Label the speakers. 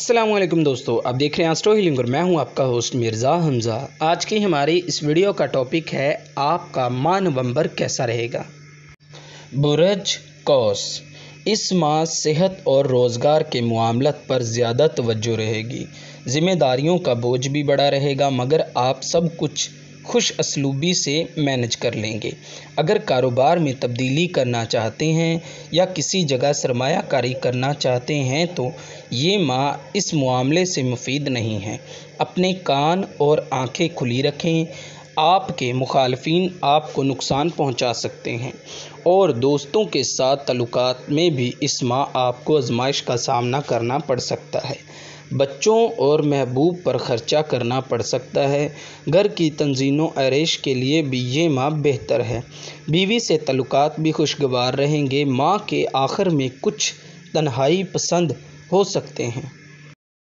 Speaker 1: अस्सलाम वालेकुम दोस्तों, आप देख रहे हैं एस्ट्रो हीलिंग और मैं हूं आपका होस्ट मिर्ज़ा हमज़ा। आज की हमारी इस वीडियो का टॉपिक है आपका माह नवंबर कैसा रहेगा। बुरज कौस, इस माह सेहत और रोज़गार के मामलों पर ज़्यादा तवज्जो रहेगी। ज़िम्मेदारियों का बोझ भी बड़ा रहेगा, मगर आप सब कुछ खुश असलूबी से मैनेज कर लेंगे। अगर कारोबार में तब्दीली करना चाहते हैं या किसी जगह सरमायाकारी करना चाहते हैं तो ये माह इस मामले से मुफीद नहीं है। अपने कान और आंखें खुली रखें, आपके मुखालफिन आपको नुकसान पहुंचा सकते हैं और दोस्तों के साथ ताल्लुकात में भी इस माह आपको आजमाइश का सामना करना पड़ सकता है। बच्चों और महबूब पर ख़र्चा करना पड़ सकता है। घर की तंजीमो आरइश के लिए भी ये माह बेहतर है। बीवी से ताल्लुकात भी खुशगवार रहेंगे। माह के आखिर में कुछ तन्हाई पसंद हो सकते हैं।